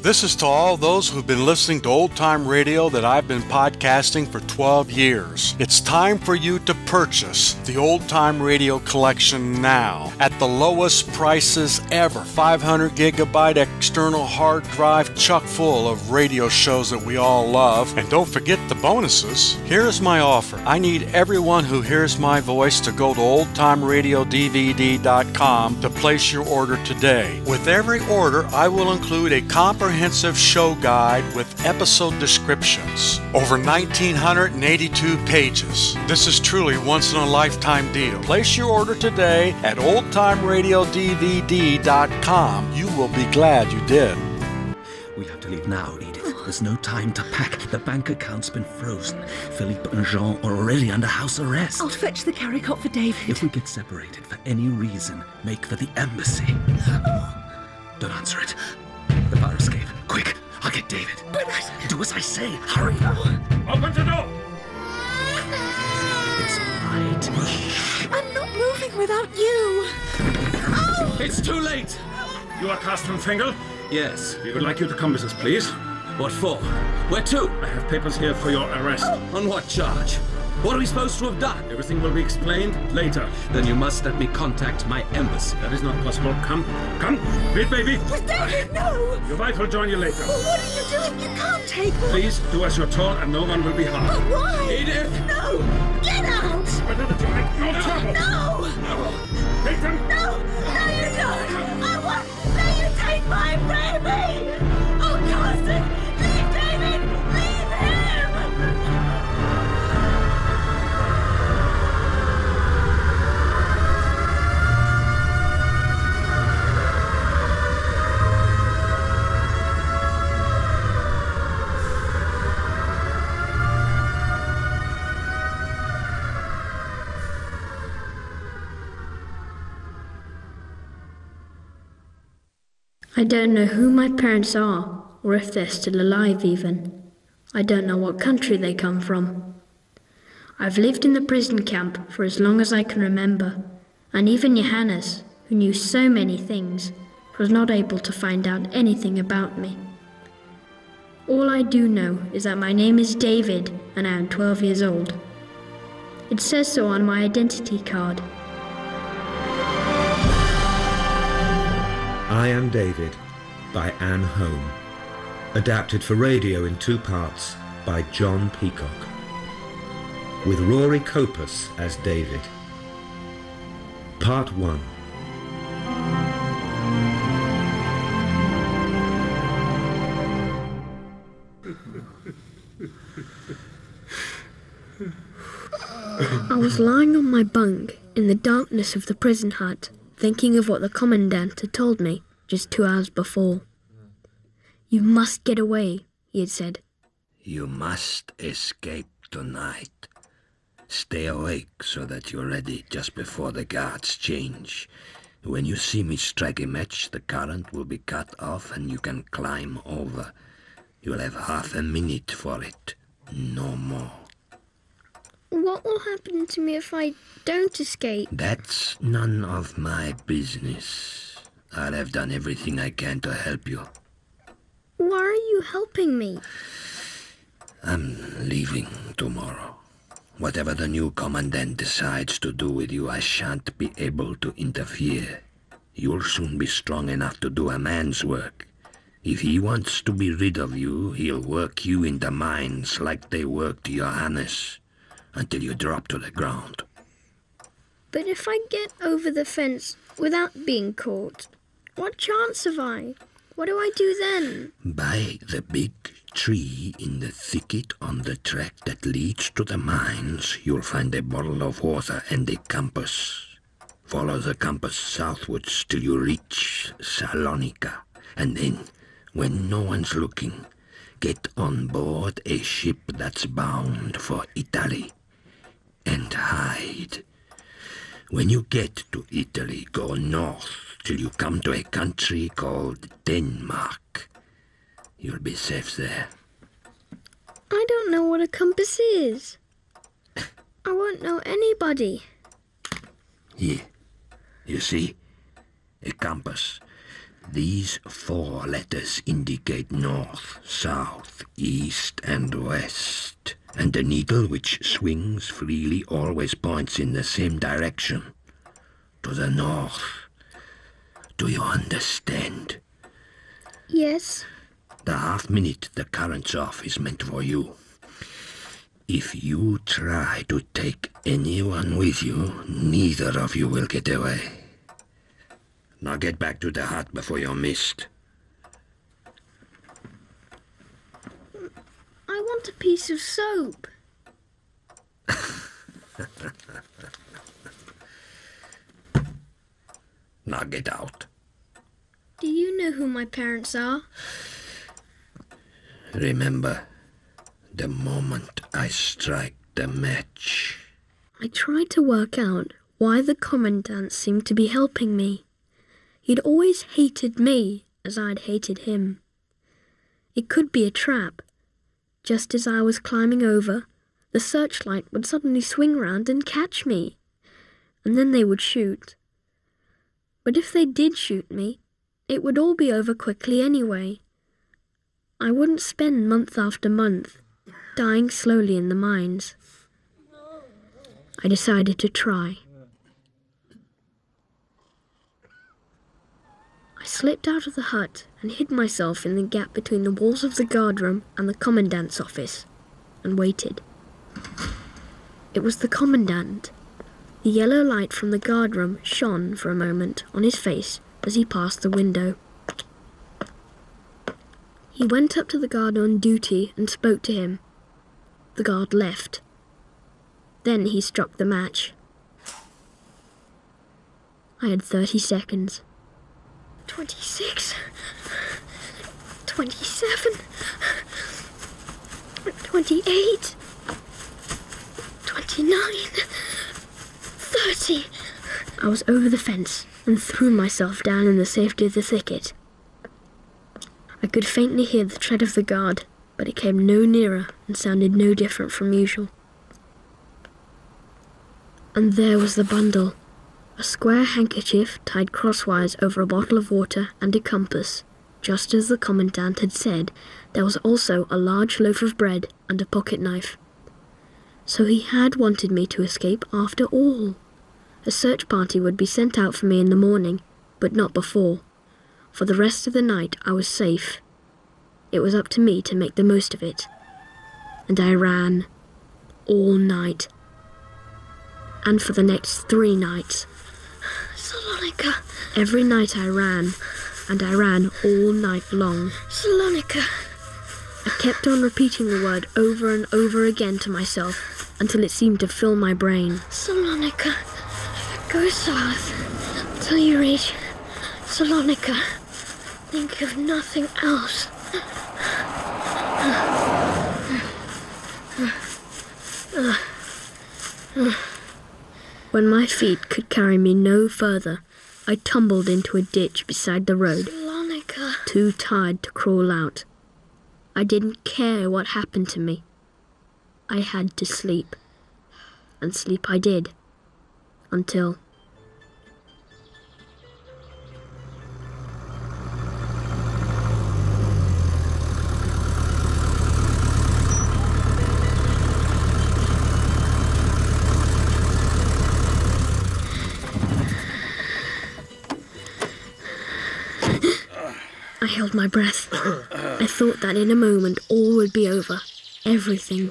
This is to all those who've been listening to Old Time Radio that I've been podcasting for 12 years. It's time for you to purchase the Old Time Radio collection now at the lowest prices ever. 500 gigabyte external hard drive chock full of radio shows that we all love. And don't forget the bonuses. Here's my offer. I need everyone who hears my voice to go to oldtimeradiodvd.com to place your order today. With every order, I will include a comprehensive show guide with episode descriptions. Over 1,982 pages. This is truly once-in-a-lifetime deal. Place your order today at oldtimeradiodvd.com. You will be glad you did. We have to leave now, Edith. There's no time to pack. The bank account's been frozen. Philippe and Jean are already under house arrest. I'll fetch the carry-cot for David. If we get separated for any reason, make for the embassy. Don't answer it. The fire escape. Quick, I'll get David. But do as I say. Hurry. Open the door. It's all right. I'm not moving without you. Oh! It's too late. You are Carsten Fengel? Yes. We would like you to come with us, please. What for? Where to? I have papers here for your arrest. On what charge? What are we supposed to have done? Everything will be explained later. Then you must let me contact my embassy. That is not possible. Come. Wait, baby. But David, no! Your wife will join you later. Well, what are you doing? You can't take me. Please do as you're told and no one will be harmed. But why? Edith! No! Get out! Better that you make no trouble. No! Take them. No! No, you don't! I won't let you take my baby! Oh, Carsten! Leave David! Leave him! I don't know who my parents are, or if they're still alive even. I don't know what country they come from. I've lived in the prison camp for as long as I can remember, and even Johannes, who knew so many things, was not able to find out anything about me. All I do know is that my name is David, and I am 12 years old. It says so on my identity card. I Am David by Anne Home. Adapted for radio in 2 parts by John Peacock. With Rory Copus as David. Part 1. I was lying on my bunk in the darkness of the prison hut, thinking of what the commandant had told me just 2 hours before. "You must get away," he had said. You must escape tonight. Stay awake so that you're ready just before the guards change. When you see me strike a match, the current will be cut off and you can climb over. You'll have half a minute for it, no more. "What will happen to me if I don't escape?" That's none of my business. I'll have done everything I can to help you. "Why are you helping me?" I'm leaving tomorrow. Whatever the new commandant decides to do with you, I shan't be able to interfere. You'll soon be strong enough to do a man's work. If he wants to be rid of you, he'll work you into mines like they worked Johannes, until you drop to the ground. "But if I get over the fence without being caught, what chance have I? What do I do then?" By the big tree in the thicket on the track that leads to the mines, you'll find a bottle of water and a compass. Follow the compass southwards till you reach Salonika, and then, when no one's looking, get on board a ship that's bound for Italy, and hide. When you get to Italy, go north till you come to a country called Denmark. You'll be safe there. "I don't know what a compass is. I won't know anybody." Here, you see? A compass. These 4 letters indicate north, south, east, and west. And the needle, which swings freely, always points in the same direction. To the north. Do you understand? Yes. The half-minute the current's off is meant for you. If you try to take anyone with you, neither of you will get away. Now get back to the hut before you're missed. I want a piece of soap. Now get out. Do you know who my parents are? Remember, the moment I strike the match. I tried to work out why the Commandant seemed to be helping me. He'd always hated me as I'd hated him. It could be a trap. Just as I was climbing over, the searchlight would suddenly swing round and catch me, and then they would shoot. But if they did shoot me, it would all be over quickly anyway. I wouldn't spend month after month dying slowly in the mines. I decided to try. I slipped out of the hut and hid myself in the gap between the walls of the guardroom and the Commandant's office, and waited. It was the Commandant. The yellow light from the guardroom shone for a moment on his face as he passed the window. He went up to the guard on duty and spoke to him. The guard left. Then he struck the match. I had 30 seconds. 26, 27, 28, 29, 30. I was over the fence and threw myself down in the safety of the thicket. I could faintly hear the tread of the guard, but it came no nearer and sounded no different from usual. And there was the bundle. A square handkerchief tied crosswise over a bottle of water and a compass. Just as the Commandant had said, there was also a large loaf of bread and a pocket knife. So he had wanted me to escape after all. A search party would be sent out for me in the morning, but not before. For the rest of the night I was safe. It was up to me to make the most of it. And I ran. All night. And for the next 3 nights. Salonika. Every night I ran, and I ran all night long. Salonika. I kept on repeating the word over and over again to myself until it seemed to fill my brain. Salonika. Go south till you reach Salonika. Think of nothing else. When my feet could carry me no further, I tumbled into a ditch beside the road, Salonika. Too tired to crawl out. I didn't care what happened to me. I had to sleep. And sleep I did. Until... I held my breath. I thought that in a moment all would be over. Everything.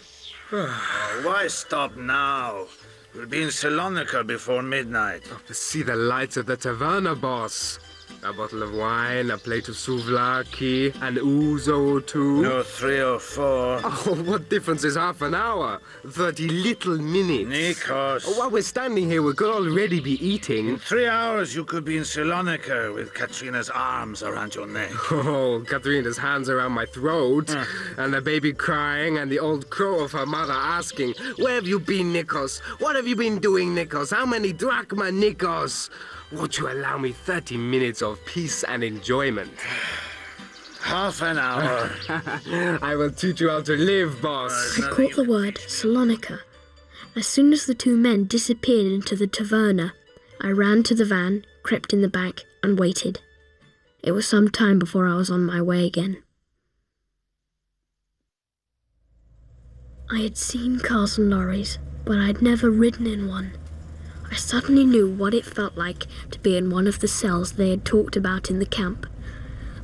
Why stop now? We'll be in Salonika before midnight. To see the lights of the taverna, boss. A bottle of wine, a plate of souvlaki, an ouzo or two. No 3 or 4. Oh, what difference is half an hour? 30 little minutes. Nikos. While we're standing here, we could already be eating. In 3 hours, you could be in Salonika with Katrina's arms around your neck. Oh, Katrina's hands around my throat, and the baby crying, and the old crow of her mother asking, "Where have you been, Nikos? What have you been doing, Nikos? How many drachma, Nikos? Won't you allow me 30 minutes of peace and enjoyment?" Half an hour. I will teach you how to live, boss. I caught the word Salonika. As soon as the 2 men disappeared into the taverna, I ran to the van, crept in the back, and waited. It was some time before I was on my way again. I had seen cars and lorries, but I'd never ridden in one. I suddenly knew what it felt like to be in one of the cells they had talked about in the camp,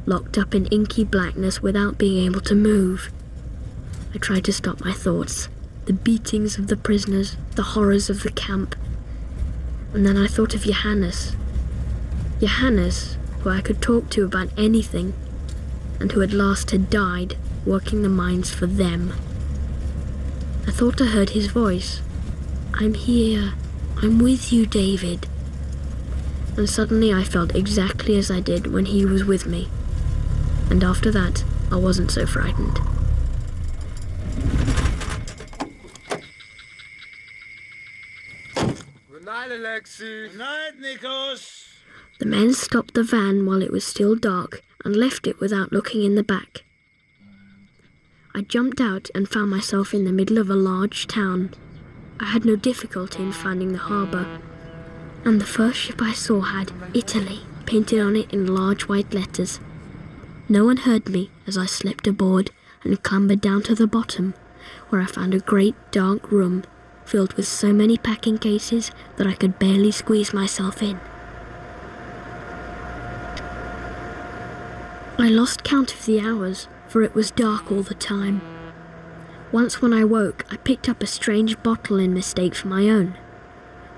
locked up in inky blackness without being able to move. I tried to stop my thoughts, the beatings of the prisoners, the horrors of the camp. And then I thought of Johannes. Johannes, who I could talk to about anything, and who at last had died working the mines for them. I thought I heard his voice. "I'm here. I'm with you, David." And suddenly I felt exactly as I did when he was with me. And after that, I wasn't so frightened. Good night, Alexei. Good night, Nikos. The men stopped the van while it was still dark and left it without looking in the back. I jumped out and found myself in the middle of a large town. I had no difficulty in finding the harbour, and the first ship I saw had Italy painted on it in large white letters. No one heard me as I slipped aboard and clambered down to the bottom, where I found a great dark room filled with so many packing cases that I could barely squeeze myself in. I lost count of the hours, for it was dark all the time. Once when I woke, I picked up a strange bottle in mistake for my own.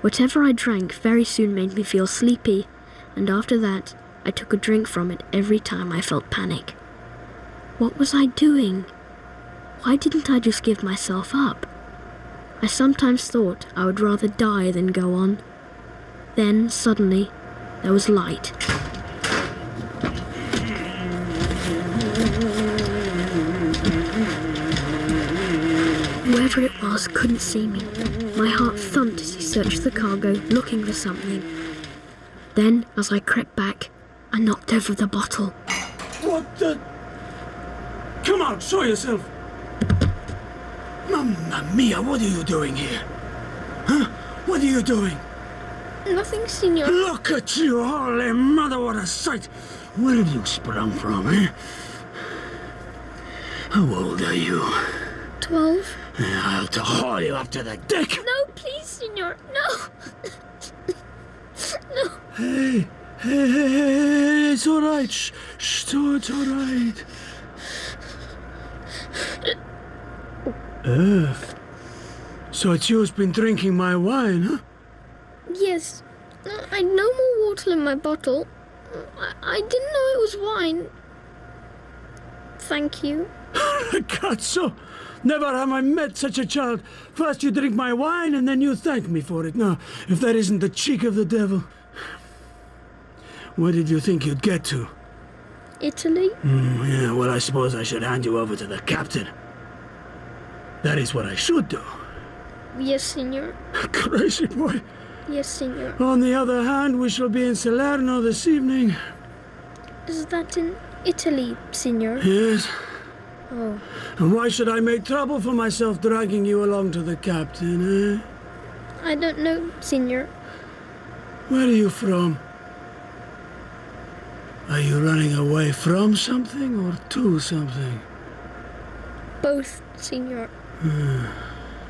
Whatever I drank very soon made me feel sleepy, and after that, I took a drink from it every time I felt panic. What was I doing? Why didn't I just give myself up? I sometimes thought I would rather die than go on. Then, suddenly, there was light. Whoever it was couldn't see me. My heart thumped as he searched the cargo, looking for something. Then, as I crept back, I knocked over the bottle. What the... Come out, show yourself! Mamma mia, what are you doing here? Huh? What are you doing? Nothing, Signor. Look at you, holy mother, what a sight! Where have you sprung from, eh? How old are you? 12. I'll to haul you up to the deck! No, please, Signor, no! No. Hey, it's all right. Shh, it's all right. So it's you's been drinking my wine, huh? Yes. I'd no more water in my bottle. I didn't know it was wine. Thank you. Cazzo! Never have I met such a child. First you drink my wine and then you thank me for it. Now, if that isn't the cheek of the devil. Where did you think you'd get to? Italy? Yeah, well, I suppose I should hand you over to the captain. That is what I should do. Yes, Signor. Crazy boy. Yes, Signor. On the other hand, we shall be in Salerno this evening. Is that in Italy, Signor? Yes. Oh. And why should I make trouble for myself dragging you along to the captain, eh? I don't know, Signor. Where are you from? Are you running away from something or to something? Both, Signor.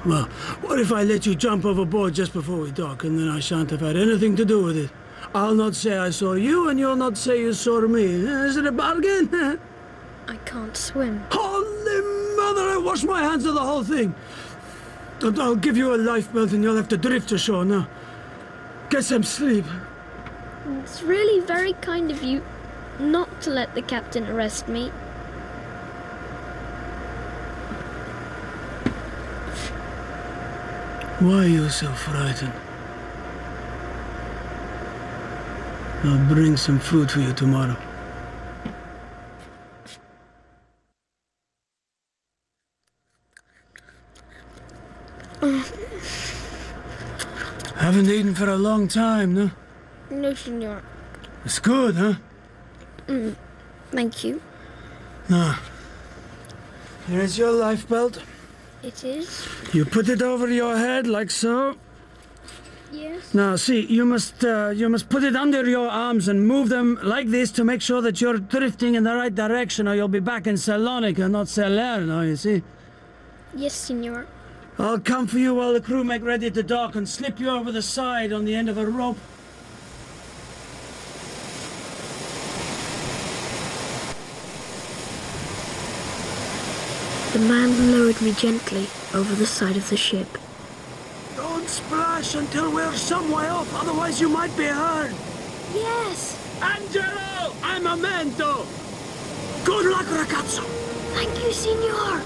Well, what if I let you jump overboard just before we dock, and then I shan't have had anything to do with it? I'll not say I saw you, and you'll not say you saw me. Is it a bargain? I can't swim. Holy mother, I wash my hands of the whole thing. I'll give you a lifebelt, and you'll have to drift ashore now. Get some sleep. It's really very kind of you not to let the captain arrest me. Why are you so frightened? I'll bring some food for you tomorrow. Haven't eaten for a long time, no? No, Signor. It's good, huh? Thank you. Now, here is your lifebelt. It is? You put it over your head like so. Yes? Now, see, you must put it under your arms and move them like this to make sure that you're drifting in the right direction, or you'll be back in Salonika, not Salerno, you see. Yes, Signor. I'll come for you while the crew make ready to dock and slip you over the side on the end of a rope. The man lowered me gently over the side of the ship. Don't splash until we're some way off, otherwise you might be hurt. Yes! Angelo! I'm a mento! Good luck, ragazzo! Thank you, Signor!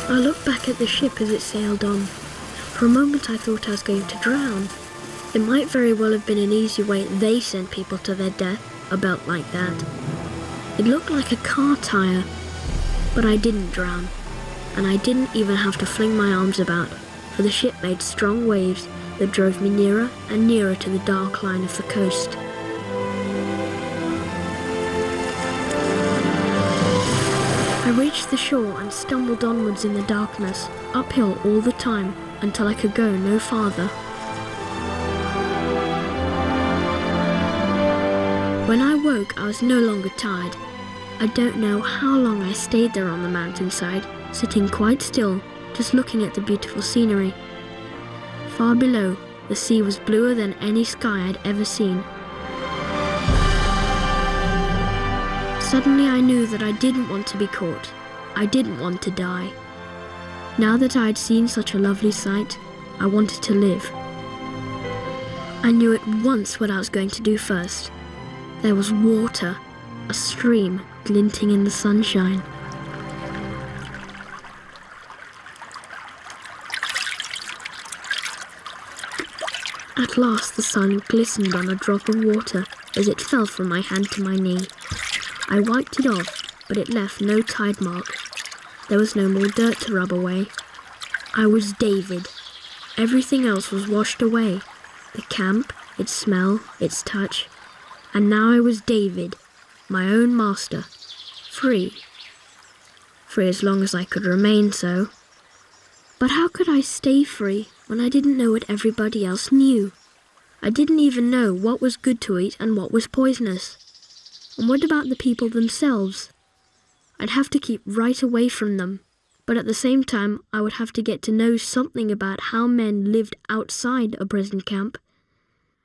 I looked back at the ship as it sailed on. For a moment I thought I was going to drown. It might very well have been an easy way they sent people to their death, a belt like that. It looked like a car tire, but I didn't drown, and I didn't even have to fling my arms about, for the ship made strong waves that drove me nearer and nearer to the dark line of the coast. I reached the shore and stumbled onwards in the darkness, uphill all the time, until I could go no farther. When I woke, I was no longer tired. I don't know how long I stayed there on the mountainside, sitting quite still, just looking at the beautiful scenery. Far below, the sea was bluer than any sky I'd ever seen. Suddenly I knew that I didn't want to be caught. I didn't want to die. Now that I had seen such a lovely sight, I wanted to live. I knew at once what I was going to do first. There was water, a stream glinting in the sunshine. At last the sun glistened on a drop of water as it fell from my hand to my knee. I wiped it off, but it left no tide mark. There was no more dirt to rub away. I was David. Everything else was washed away. The camp, its smell, its touch. And now I was David, my own master, free. Free as long as I could remain so. But how could I stay free when I didn't know what everybody else knew? I didn't even know what was good to eat and what was poisonous. And what about the people themselves? I'd have to keep right away from them, but at the same time I would have to get to know something about how men lived outside a prison camp.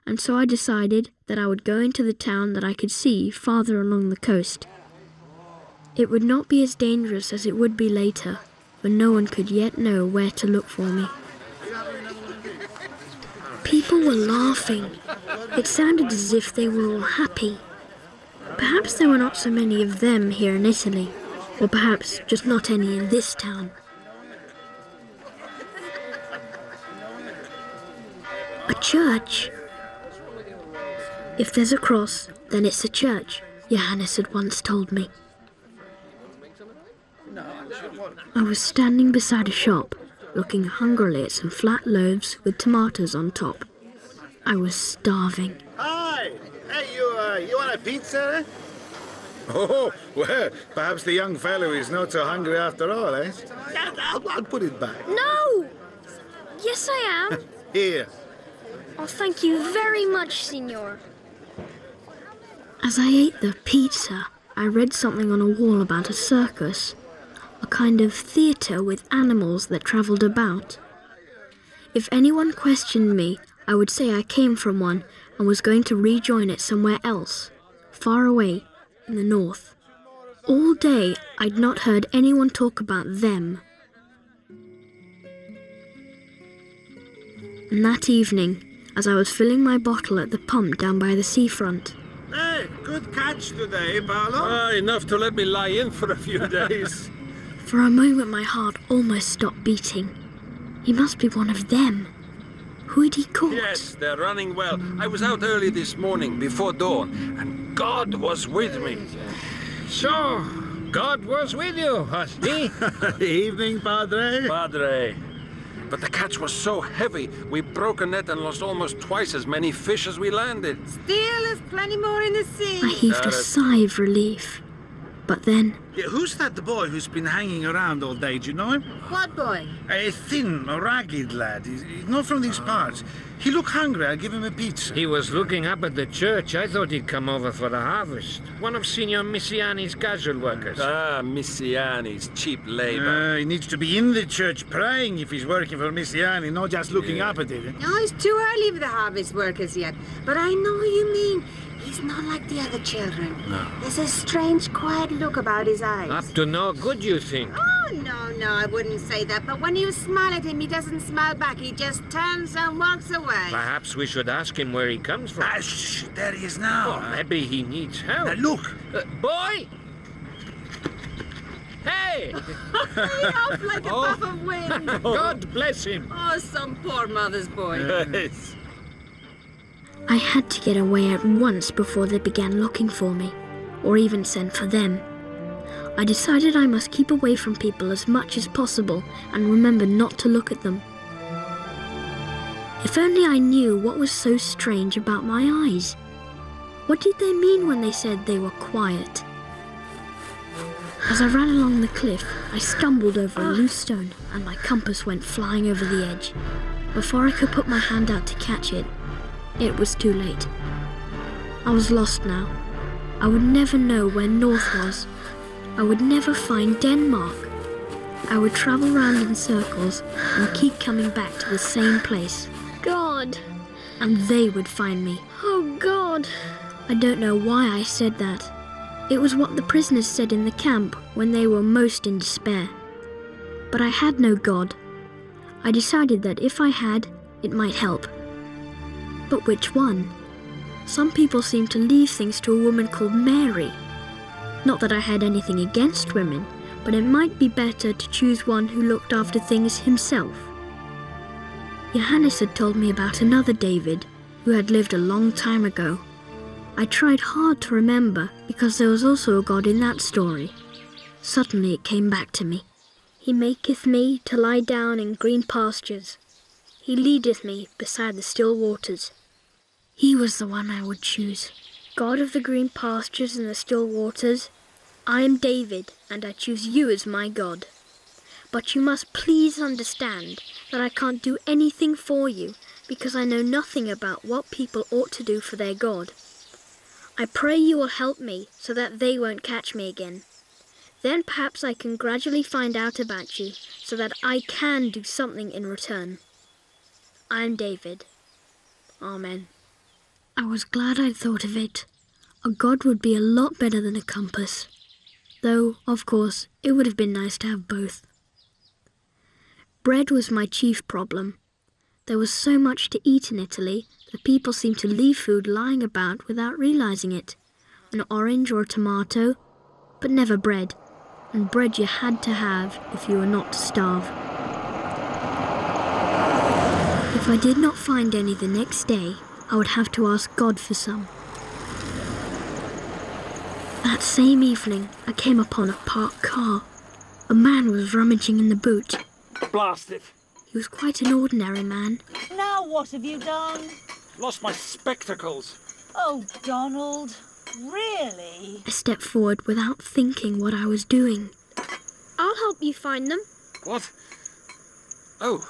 And so I decided that I would go into the town that I could see farther along the coast. It would not be as dangerous as it would be later, when no one could yet know where to look for me. People were laughing. It sounded as if they were all happy. Perhaps there were not so many of them here in Italy, or perhaps just not any in this town. A church. If there's a cross, then it's a church, Johannes had once told me. I was standing beside a shop, looking hungrily at some flat loaves with tomatoes on top. I was starving. Hi! Hey, you want a pizza, eh? Oh, well, perhaps the young fellow is not so hungry after all, eh? I'll put it back. No! Yes, I am. Here. Oh, thank you very much, Signor. As I ate the pizza, I read something on a wall about a circus, a kind of theatre with animals that travelled about. If anyone questioned me, I would say I came from one and was going to rejoin it somewhere else, far away, in the north. All day, I'd not heard anyone talk about them. And that evening, as I was filling my bottle at the pump down by the seafront. Hey, good catch today, Paolo. Enough to let me lie in for a few days. For a moment my heart almost stopped beating. He must be one of them. Who had he caught? Yes, they're running well. I was out early this morning, before dawn, and God was with me. So, God was with you, was he? Evening, Padre. Padre. but the catch was so heavy, we broke a net and lost almost twice as many fish as we landed. Still, there's plenty more in the sea. I heaved a sigh of relief. But then... Yeah, who's that boy who's been hanging around all day? Do you know him? What boy? A thin, ragged lad. He's not from these parts. He looked hungry. I'll give him a pizza. He was looking up at the church. I thought he'd come over for the harvest. One of Signor Missiani's casual workers. Ah, Missiani's cheap labor. He needs to be in the church praying if he's working for Missiani, not just looking up at it. No, it's too early for the harvest workers yet. But I know what you mean. He's not like the other children. No. There's a strange, quiet look about his eyes. Up to no good, you think? Oh, no, I wouldn't say that. But when you smile at him, he doesn't smile back. He just turns and walks away. Perhaps we should ask him where he comes from. Shh, there he is now. Oh, maybe he needs help. Now, look. Boy! Hey! Hurry off like a puff of wind. God bless him. Oh, some poor mother's boy. Yes. I had to get away at once before they began looking for me, or even sent for them. I decided I must keep away from people as much as possible and remember not to look at them. If only I knew what was so strange about my eyes. What did they mean when they said they were quiet? As I ran along the cliff, I stumbled over a loose stone and my compass went flying over the edge. Before I could put my hand out to catch it, it was too late. I was lost now. I would never know where north was. I would never find Denmark. I would travel round in circles and keep coming back to the same place. God! And they would find me. Oh, God! I don't know why I said that. It was what the prisoners said in the camp when they were most in despair. But I had no God. I decided that if I had, it might help. But which one? Some people seem to leave things to a woman called Mary. Not that I had anything against women, but it might be better to choose one who looked after things himself. Johannes had told me about another David, who had lived a long time ago. I tried hard to remember, because there was also a God in that story. Suddenly it came back to me. He maketh me to lie down in green pastures. He leadeth me beside the still waters. He was the one I would choose. God of the green pastures and the still waters, I am David, and I choose you as my God. But you must please understand that I can't do anything for you, because I know nothing about what people ought to do for their God. I pray you will help me so that they won't catch me again. Then perhaps I can gradually find out about you, so that I can do something in return. I am David. Amen. I was glad I'd thought of it. A God would be a lot better than a compass. Though, of course, it would have been nice to have both. Bread was my chief problem. There was so much to eat in Italy that people seemed to leave food lying about without realizing it. An orange or a tomato, but never bread. And bread you had to have if you were not to starve. If I did not find any the next day, I would have to ask God for some. That same evening, I came upon a parked car. A man was rummaging in the boot. Blast it! He was quite an ordinary man. Now what have you done? Lost my spectacles. Oh, Donald, really? I stepped forward without thinking what I was doing. I'll help you find them. What? Oh,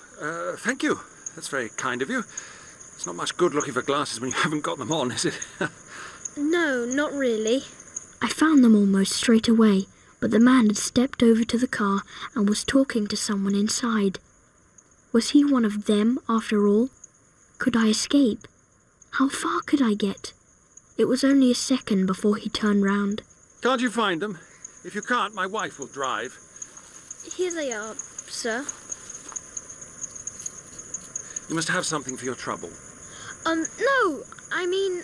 thank you. That's very kind of you. It's not much good looking for glasses when you haven't got them on, is it? No, not really. I found them almost straight away, but the man had stepped over to the car and was talking to someone inside. Was he one of them, after all? Could I escape? How far could I get? It was only a second before he turned round. Can't you find them? If you can't, my wife will drive. Here they are, sir. You must have something for your trouble. No, I mean,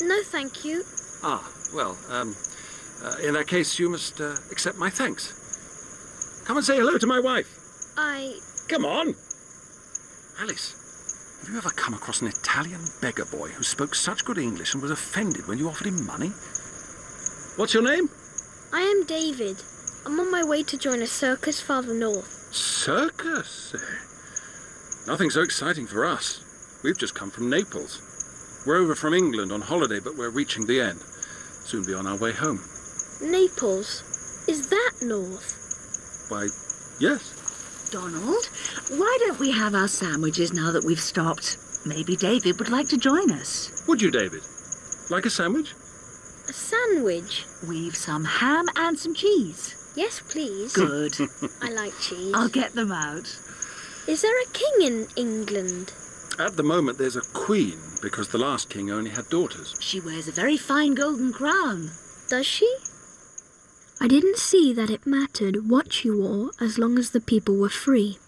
no thank you. Ah, well, in that case, you must accept my thanks. Come and say hello to my wife. Come on! Alice, have you ever come across an Italian beggar boy who spoke such good English and was offended when you offered him money? What's your name? I am David. I'm on my way to join a circus farther north. Circus? Nothing so exciting for us. We've just come from Naples. We're over from England on holiday, but we're reaching the end. Soon be on our way home. Naples? Is that north? Why, yes. Donald, why don't we have our sandwiches now that we've stopped? Maybe David would like to join us. Would you, David? Like a sandwich? A sandwich? We've some ham and some cheese. Yes, please. Good. I like cheese. I'll get them out. Is there a king in England? At the moment, there's a queen, because the last king only had daughters. She wears a very fine golden crown. Does she? I didn't see that it mattered what she wore as long as the people were free.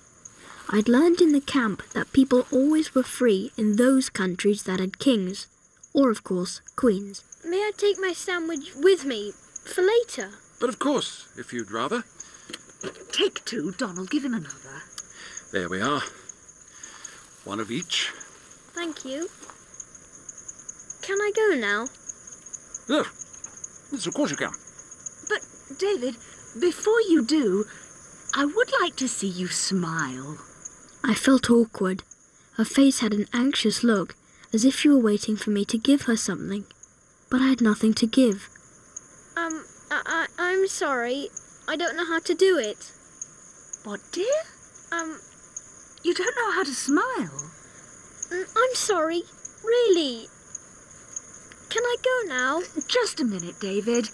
I'd learned in the camp that people always were free in those countries that had kings, or of course, queens. May I take my sandwich with me for later? But of course, if you'd rather. Take two, Donald. Give him another. There we are. One of each. Thank you. Can I go now? Yes, of course you can. But, David, before you do, I would like to see you smile. I felt awkward. Her face had an anxious look, as if she were waiting for me to give her something. But I had nothing to give. I'm sorry. I don't know how to do it. What, dear? You don't know how to smile? I'm sorry. Really. Can I go now? Just a minute, David.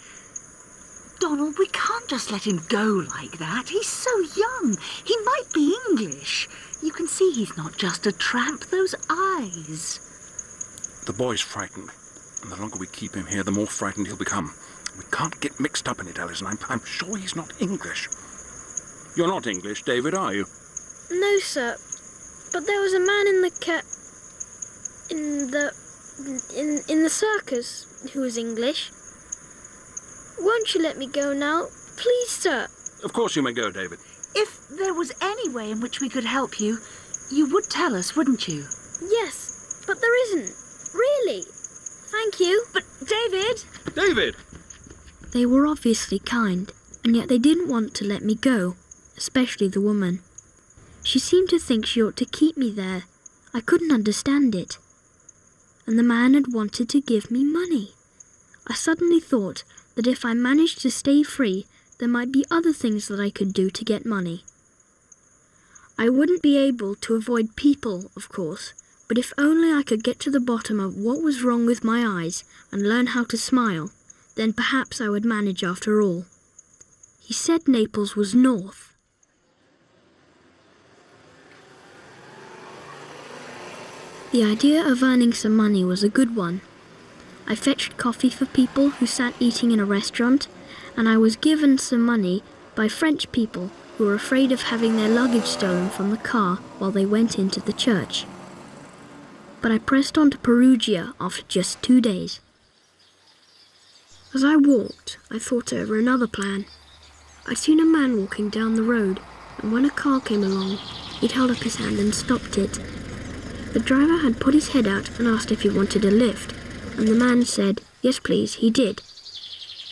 Donald, we can't just let him go like that. He's so young. He might be English. You can see he's not just a tramp. Those eyes. The boy's frightened. And the longer we keep him here, the more frightened he'll become. We can't get mixed up in it, Alice, and I'm sure he's not English. You're not English, David, are you? No, sir. But there was a man in the in the circus who was English. Won't you let me go now? Please, sir. Of course you may go, David. If there was any way in which we could help you, you would tell us, wouldn't you? Yes, but there isn't. Really. Thank you. But, David! David! They were obviously kind, and yet they didn't want to let me go, especially the woman. She seemed to think she ought to keep me there. I couldn't understand it. And the man had wanted to give me money. I suddenly thought that if I managed to stay free, there might be other things that I could do to get money. I wouldn't be able to avoid people, of course, but if only I could get to the bottom of what was wrong with my eyes and learn how to smile, then perhaps I would manage after all. He said Naples was north. The idea of earning some money was a good one. I fetched coffee for people who sat eating in a restaurant, and I was given some money by French people who were afraid of having their luggage stolen from the car while they went into the church. But I pressed on to Perugia after just 2 days. As I walked, I thought over another plan. I'd seen a man walking down the road, and when a car came along, he'd held up his hand and stopped it. The driver had put his head out and asked if he wanted a lift, and the man said, yes please, he did,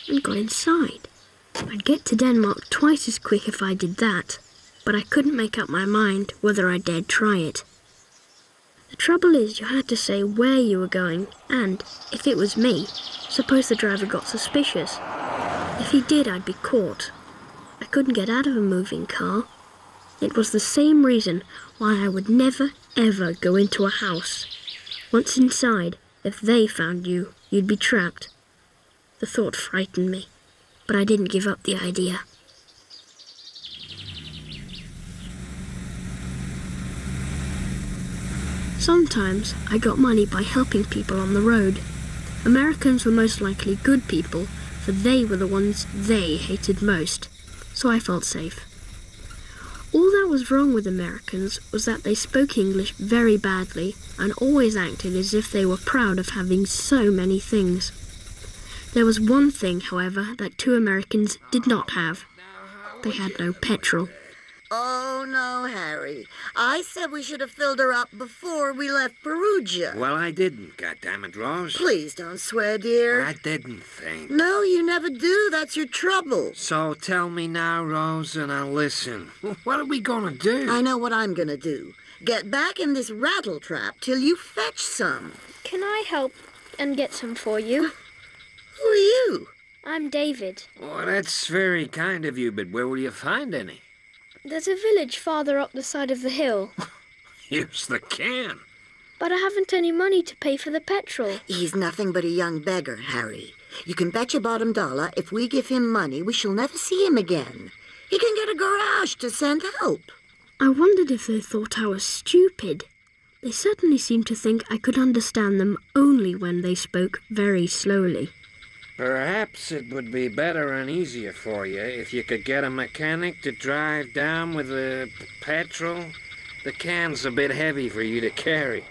and got inside. I'd get to Denmark twice as quick if I did that, but I couldn't make up my mind whether I dared try it. The trouble is you had to say where you were going, and, if it was me, suppose the driver got suspicious. If he did, I'd be caught. I couldn't get out of a moving car. It was the same reason why I would never, ever go into a house. Once inside, if they found you, you'd be trapped. The thought frightened me, but I didn't give up the idea. Sometimes I got money by helping people on the road. Americans were most likely good people, for they were the ones they hated most, so I felt safe. All that was wrong with Americans was that they spoke English very badly and always acted as if they were proud of having so many things. There was one thing, however, that 2 Americans did not have. They had no petrol. Oh, no, Harry. I said we should have filled her up before we left Perugia. Well, I didn't, goddammit, Rose. Please don't swear, dear. I didn't think. No, you never do. That's your trouble. So tell me now, Rose, and I'll listen. What are we gonna do? I know what I'm gonna do. Get back in this rattle trap till you fetch some. Can I help and get some for you? Who are you? I'm David. Oh, that's very kind of you, but where will you find any? There's a village farther up the side of the hill. Here's the can. But I haven't any money to pay for the petrol. He's nothing but a young beggar, Harry. You can bet your bottom dollar if we give him money, we shall never see him again. He can get a garage to send help. I wondered if they thought I was stupid. They certainly seemed to think I could understand them only when they spoke very slowly. Perhaps it would be better and easier for you if you could get a mechanic to drive down with the petrol. The can's a bit heavy for you to carry.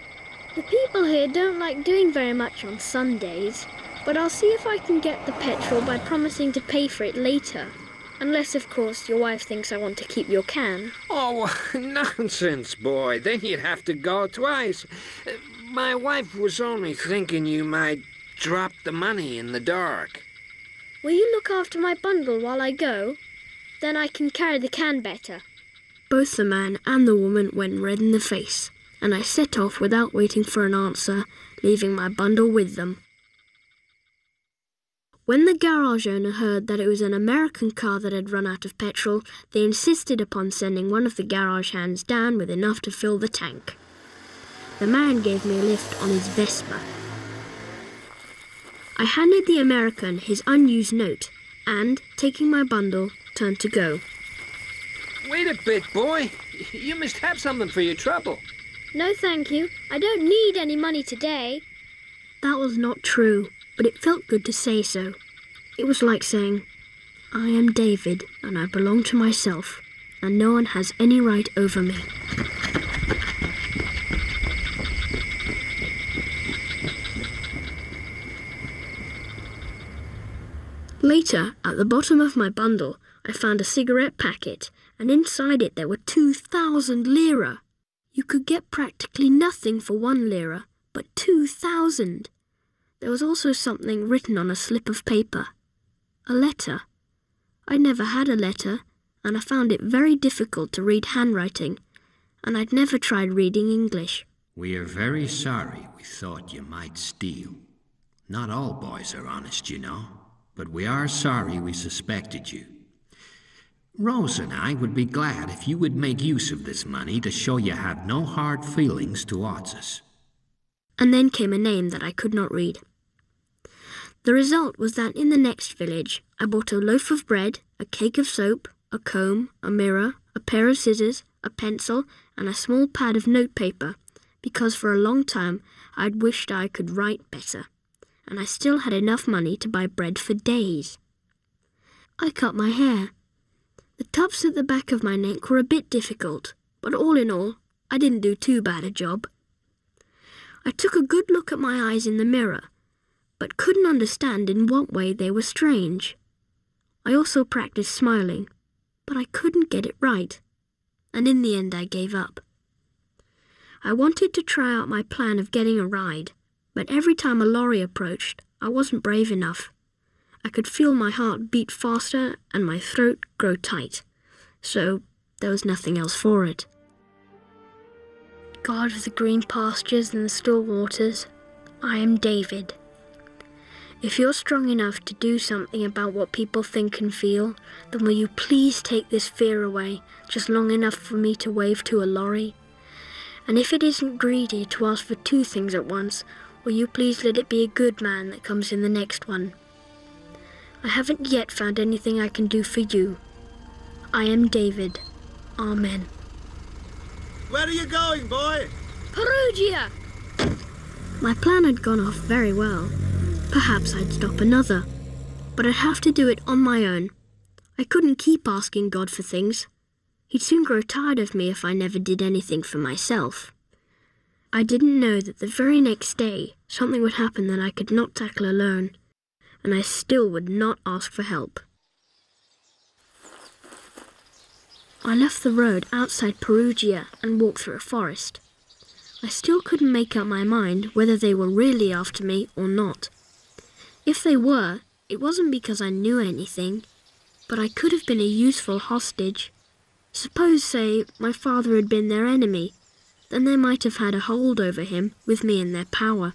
The people here don't like doing very much on Sundays, but I'll see if I can get the petrol by promising to pay for it later. Unless, of course, your wife thinks I want to keep your can. Oh, nonsense, boy. Then you'd have to go twice. My wife was only thinking you might drop the money in the dark. Will you look after my bundle while I go? Then I can carry the can better. Both the man and the woman went red in the face, and I set off without waiting for an answer, leaving my bundle with them. When the garage owner heard that it was an American car that had run out of petrol, they insisted upon sending one of the garage hands down with enough to fill the tank. The man gave me a lift on his Vespa. I handed the American his unused note and, taking my bundle, turned to go. Wait a bit, boy. You must have something for your trouble. No, thank you. I don't need any money today. That was not true, but it felt good to say so. It was like saying, I am David, and I belong to myself, and no one has any right over me. Later, at the bottom of my bundle, I found a cigarette packet, and inside it there were 2,000 lira. You could get practically nothing for 1 lira, but 2,000. There was also something written on a slip of paper. A letter. I'd never had a letter, and I found it very difficult to read handwriting, and I'd never tried reading English. We are very sorry we thought you might steal. Not all boys are honest, you know, but we are sorry we suspected you. Rose and I would be glad if you would make use of this money to show you have no hard feelings towards us. And then came a name that I could not read. The result was that in the next village, I bought a loaf of bread, a cake of soap, a comb, a mirror, a pair of scissors, a pencil, and a small pad of notepaper, because for a long time I'd wished I could write better, and I still had enough money to buy bread for days. I cut my hair. The tufts at the back of my neck were a bit difficult, but all in all, I didn't do too bad a job. I took a good look at my eyes in the mirror, but couldn't understand in what way they were strange. I also practiced smiling, but I couldn't get it right, and in the end I gave up. I wanted to try out my plan of getting a ride, but every time a lorry approached, I wasn't brave enough. I could feel my heart beat faster and my throat grow tight, so there was nothing else for it. God of the green pastures and the still waters, I am David. If you're strong enough to do something about what people think and feel, then will you please take this fear away, just long enough for me to wave to a lorry? And if it isn't greedy to ask for 2 things at once, will you please let it be a good man that comes in the next one? I haven't yet found anything I can do for you. I am David. Amen. Where are you going, boy? Perugia! My plan had gone off very well. Perhaps I'd stop another, but I'd have to do it on my own. I couldn't keep asking God for things. He'd soon grow tired of me if I never did anything for myself. I didn't know that the very next day something would happen that I could not tackle alone, and I still would not ask for help. I left the road outside Perugia and walked through a forest. I still couldn't make up my mind whether they were really after me or not. If they were, it wasn't because I knew anything, but I could have been a useful hostage. Suppose, say, my father had been their enemy. then they might have had a hold over him with me in their power.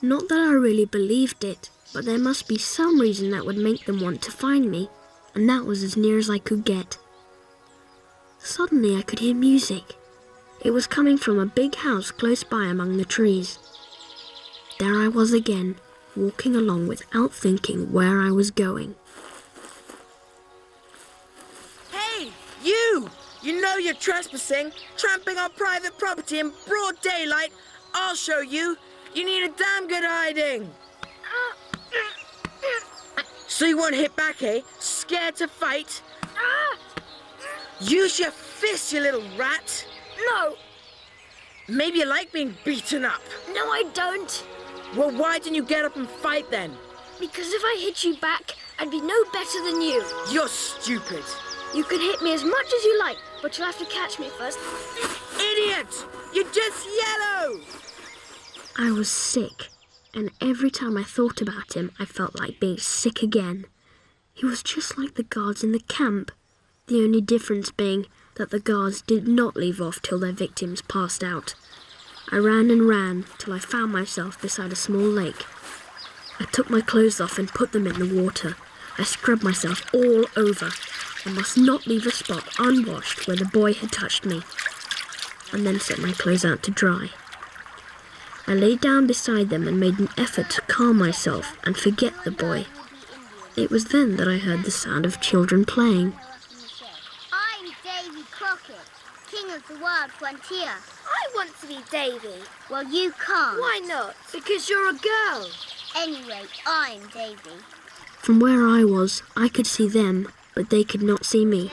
Not that I really believed it, but there must be some reason that would make them want to find me, and that was as near as I could get. Suddenly I could hear music. It was coming from a big house close by among the trees. There I was again, walking along without thinking where I was going. Hey, you! You know you're trespassing, tramping on private property in broad daylight. I'll show you. You need a damn good hiding. So you won't hit back, eh? Scared to fight? Use your fists, you little rat. No. Maybe you like being beaten up. No, I don't. Well, why didn't you get up and fight then? Because if I hit you back, I'd be no better than you. You're stupid. You can hit me as much as you like, but you'll have to catch me first. Idiot! You're just yellow! I was sick, and every time I thought about him, I felt like being sick again. He was just like the guards in the camp, the only difference being that the guards did not leave off till their victims passed out. I ran and ran till I found myself beside a small lake. I took my clothes off and put them in the water. I scrubbed myself all over. I must not leave a spot unwashed where the boy had touched me, and then set my clothes out to dry. I lay down beside them and made an effort to calm myself and forget the boy. It was then that I heard the sound of children playing. I'm Davy Crockett, King of the Wild Frontier. I want to be Davy. Well, you can't. Why not? Because you're a girl. Anyway, I'm Davy. From where I was, I could see them, but they could not see me.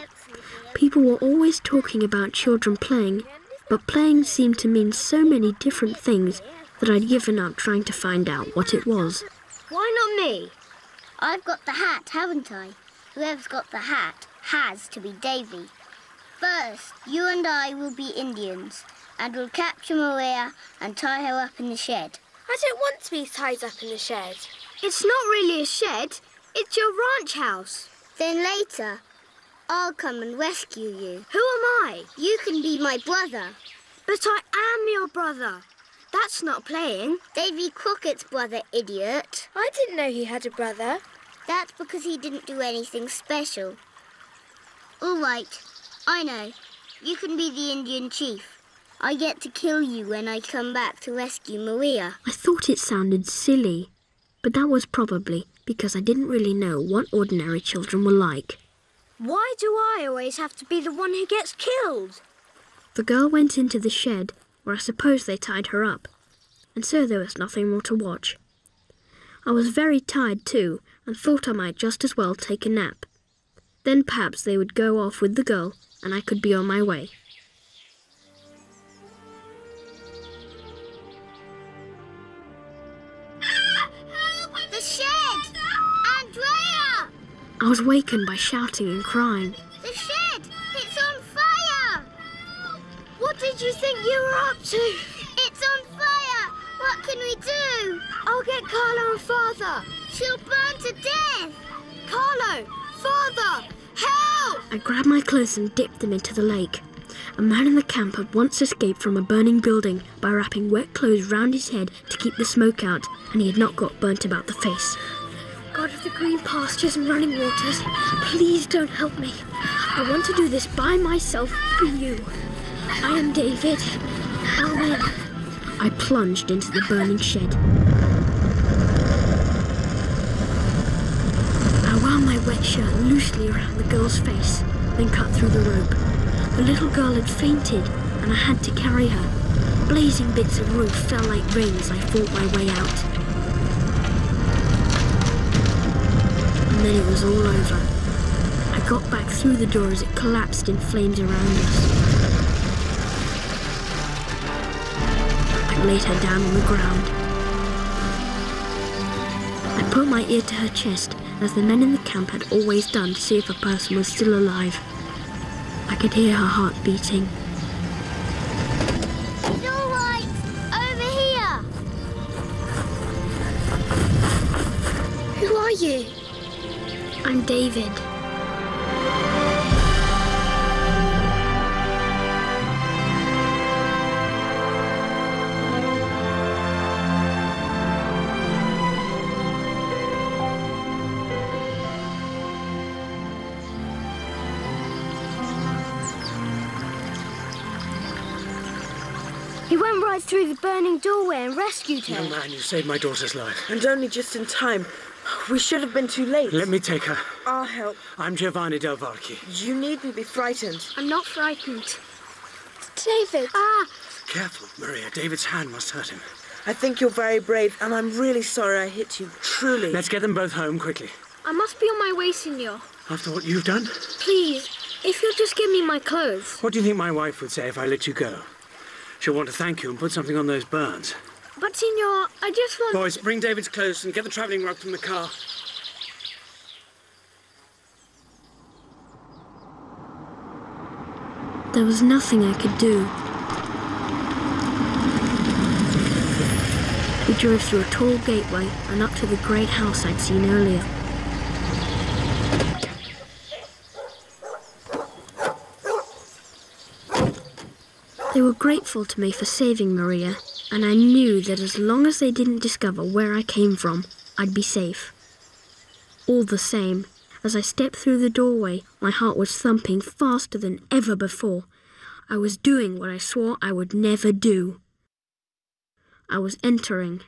People were always talking about children playing, but playing seemed to mean so many different things that I'd given up trying to find out what it was. Why not me? I've got the hat, haven't I? Whoever's got the hat has to be Davy. First, you and I will be Indians, and we'll capture Maria and tie her up in the shed. I don't want to be tied up in the shed. It's not really a shed. It's your ranch house. Then later, I'll come and rescue you. Who am I? You can be my brother. But I am your brother. That's not playing. Davy Crockett's brother, idiot. I didn't know he had a brother. That's because he didn't do anything special. All right, I know. You can be the Indian chief. I get to kill you when I come back to rescue Maria. I thought it sounded silly, but that was probably because I didn't really know what ordinary children were like. Why do I always have to be the one who gets killed? The girl went into the shed, where I suppose they tied her up, and so there was nothing more to watch. I was very tired too, and thought I might just as well take a nap. Then perhaps they would go off with the girl, and I could be on my way. The shed! Andrea! I was wakened by shouting and crying. The shed! It's on fire! What did you think you were up to? It's on fire! What can we do? I'll get Carlo and Father. She'll burn to death. Carlo! Father! Help! I grabbed my clothes and dipped them into the lake. A man in the camp had once escaped from a burning building by wrapping wet clothes round his head to keep the smoke out, and he had not got burnt about the face. God of the green pastures and running waters, please don't help me. I want to do this by myself for you. I am David. Amen. I plunged into the burning shed. I wound my wet shirt loosely around the girl's face, then cut through the rope. The little girl had fainted, and I had to carry her. Blazing bits of roof fell like rain as I fought my way out. And then it was all over. I got back through the door as it collapsed in flames around us. I laid her down on the ground. I put my ear to her chest, as the men in the camp had always done to see if a person was still alive. I could hear her heart beating. It's all right. Over here. Who are you? I'm David. He went right through the burning doorway and rescued her. Young man, you saved my daughter's life. And only just in time. We should have been too late. Let me take her. I'll help. I'm Giovanni Del Varchi. You needn't be frightened. I'm not frightened. David. Careful, Maria. David's hand must hurt him. I think you're very brave, and I'm really sorry I hit you. Truly. Let's get them both home quickly. I must be on my way, Signor. After what you've done? Please, if you'll just give me my clothes. What do you think my wife would say if I let you go? She'll want to thank you and put something on those burns. But, Signor, I just want... Boys, bring David's clothes and get the travelling rug from the car. There was nothing I could do. We drove through a tall gateway and up to the great house I'd seen earlier. They were grateful to me for saving Maria, and I knew that as long as they didn't discover where I came from, I'd be safe. All the same, as I stepped through the doorway, my heart was thumping faster than ever before. I was doing what I swore I would never do. I was entering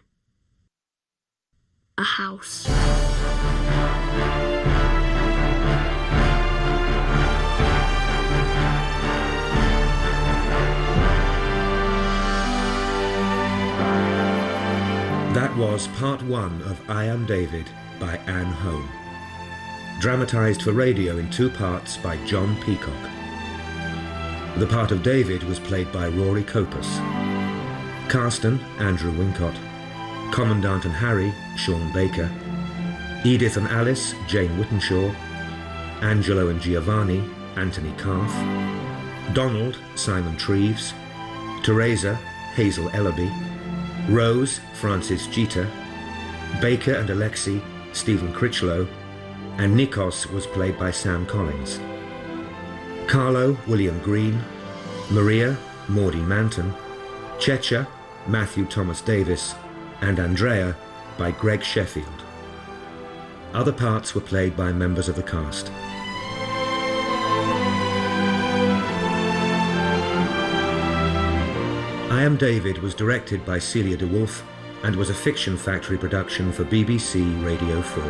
a house. That was part 1 of I Am David by Anne Home. Dramatised for radio in 2 parts by John Peacock. The part of David was played by Rory Copus. Carston, Andrew Wincott. Commandant and Harry, Sean Baker. Edith and Alice, Jane Whittenshaw. Angelo and Giovanni, Anthony Carth. Donald, Simon Treves. Teresa, Hazel Ellaby. Rose, Francis Jeter. Baker and Alexei, Stephen Critchlow. And Nikos was played by Sam Collins. Carlo, William Green. Maria, Maudie Manton. Checha, Matthew Thomas Davis. And Andrea by Greg Sheffield. Other parts were played by members of the cast. I Am David was directed by Celia de Wolf and was a Fiction Factory production for BBC Radio 4.